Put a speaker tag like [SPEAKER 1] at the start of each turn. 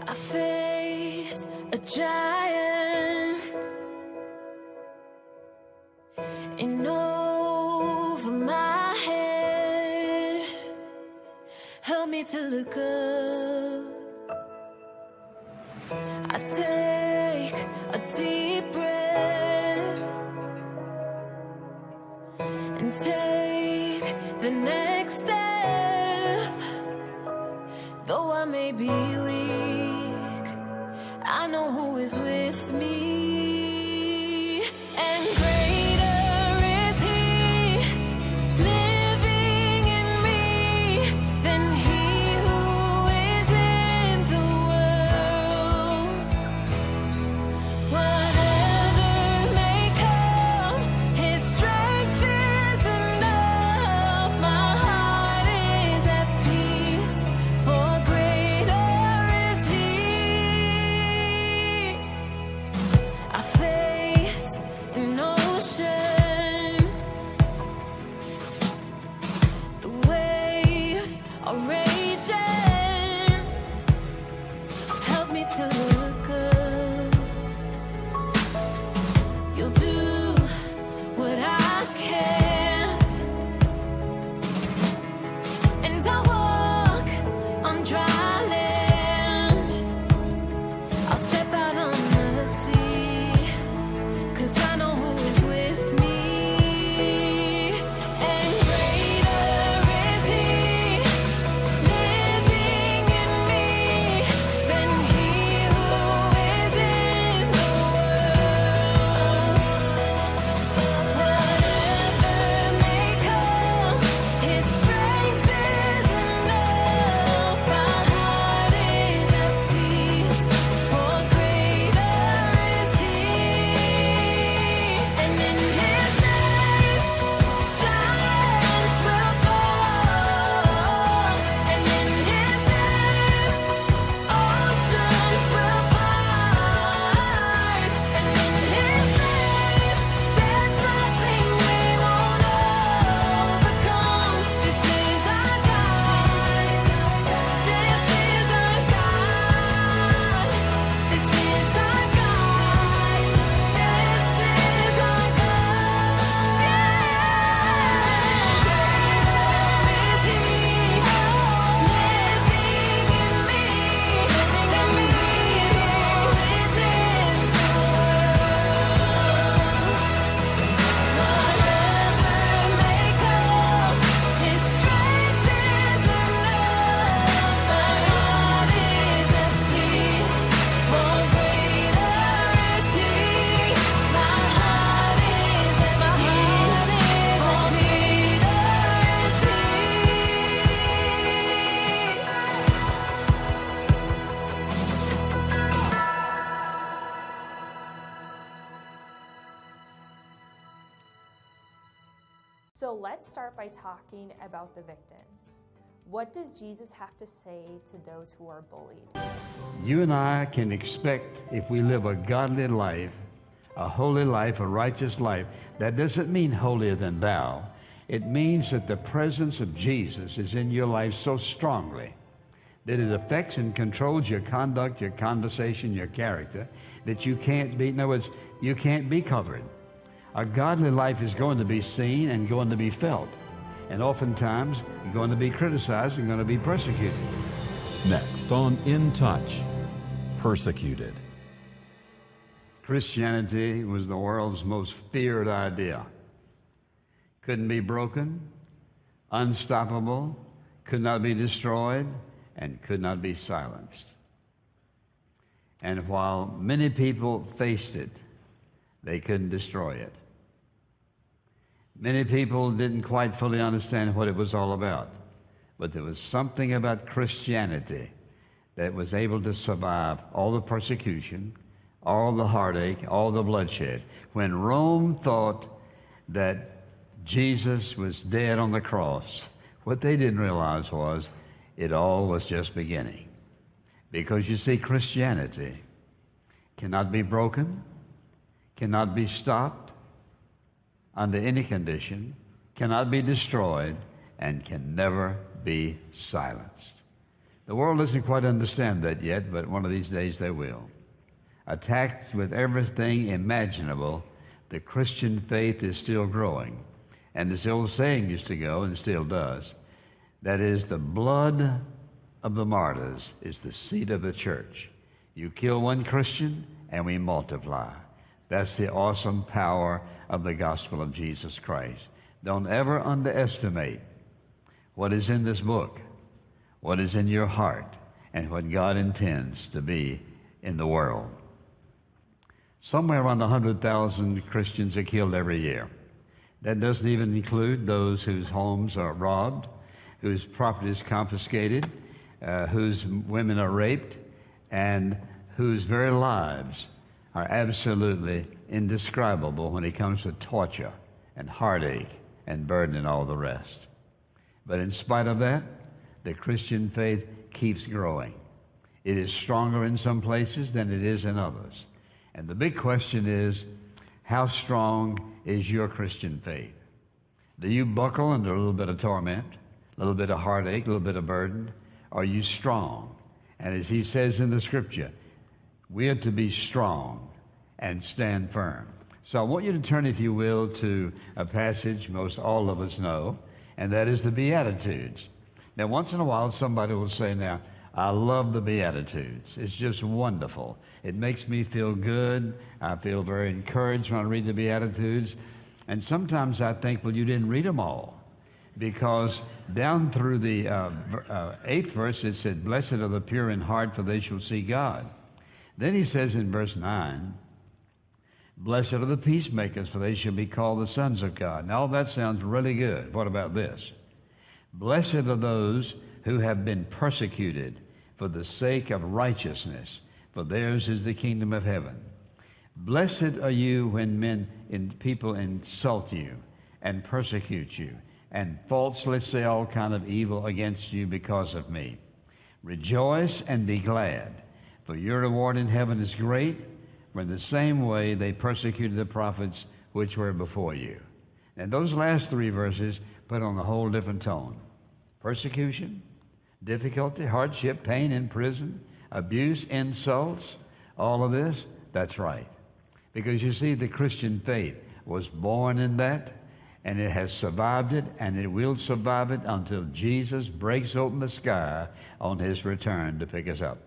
[SPEAKER 1] I face a giant in over my head. Help me to look up. I take a deep breath and take the next step. Though I may be weak, I know who is with me. And greater is He living in me than he who is in the world. Whatever may come, His strength is enough. My heart is at peace, for greater is He. I face an ocean. The waves are raging. Help me to look up. You'll do what I can't, and I'll walk on dry land. I'll step out on the sea, 'cause I know who is with me. And greater is He living in me than he who is in the world. Whatever may come, His strength is enough. My heart is at peace, for greater is He. And in His name, giants will fall, and in His name, oceans will part, and in His name, there's nothing we won't overcome. This is our God. This is our God. This is our God. This is our God. Greater is He living in me than he who is in the world. Whatever may come, His strength is enough. My heart is at peace, for greater is He. My heart is at peace, for greater is He.
[SPEAKER 2] So let's start by talking about the victims. What does Jesus have to say to those who are bullied?
[SPEAKER 3] You and I can expect, if we live a godly life, a holy life, a righteous life, that doesn't mean holier than thou. It means that the presence of Jesus is in your life so strongly that it affects and controls your conduct, your conversation, your character, that you can't be, in other words, you can't be covered. A godly life is going to be seen and going to be felt. And oftentimes, you're going to be criticized and going to be persecuted.
[SPEAKER 4] Next on In Touch, persecuted.
[SPEAKER 3] Christianity was the world's most feared idea. Couldn't be broken, unstoppable, could not be destroyed, and could not be silenced. And while many people faced it, they couldn't destroy it. Many people didn't quite fully understand what it was all about, but there was something about Christianity that was able to survive all the persecution, all the heartache, all the bloodshed. When Rome thought that Jesus was dead on the cross, what they didn't realize was it all was just beginning. Because you see, Christianity cannot be broken, cannot be stopped under any condition, cannot be destroyed, and can never be silenced. The world doesn't quite understand that yet, but one of these days they will. Attacked with everything imaginable, the Christian faith is still growing. And this old saying used to go, and still does, that is, the blood of the martyrs is the seed of the church. You kill one Christian, and we multiply. That's the awesome power of the gospel of Jesus Christ. Don't ever underestimate what is in this book, what is in your heart, and what God intends to be in the world. Somewhere around 100,000 Christians are killed every year. That doesn't even include those whose homes are robbed, whose property is confiscated, whose women are raped, and whose very lives are absolutely indescribable when it comes to torture and heartache and burden and all the rest. But in spite of that, the Christian faith keeps growing. It is stronger in some places than it is in others. And the big question is, how strong is your Christian faith? Do you buckle under a little bit of torment, a little bit of heartache, a little bit of burden? Are you strong? And as he says in the scripture, we are to be strong and stand firm. So I want you to turn, if you will, to a passage most all of us know, and that is the Beatitudes. Now, once in a while, somebody will say, now, I love the Beatitudes. It's just wonderful. It makes me feel good. I feel very encouraged when I read the Beatitudes. And sometimes I think, well, you didn't read them all. Because down through the 8th verse, it said, blessed are the pure in heart, for they shall see God. Then he says in verse 9, blessed are the peacemakers, for they shall be called the sons of God. Now, all that sounds really good. What about this? Blessed are those who have been persecuted for the sake of righteousness, for theirs is the kingdom of heaven. Blessed are you when people insult you and persecute you and falsely say all kind of evil against you because of me. Rejoice and be glad, for your reward in heaven is great, for in the same way they persecuted the prophets which were before you. And those last 3 verses put on a whole different tone. Persecution, difficulty, hardship, pain in prison, abuse, insults, all of this, that's right. Because you see, the Christian faith was born in that, and it has survived it, and it will survive it until Jesus breaks open the sky on his return to pick us up.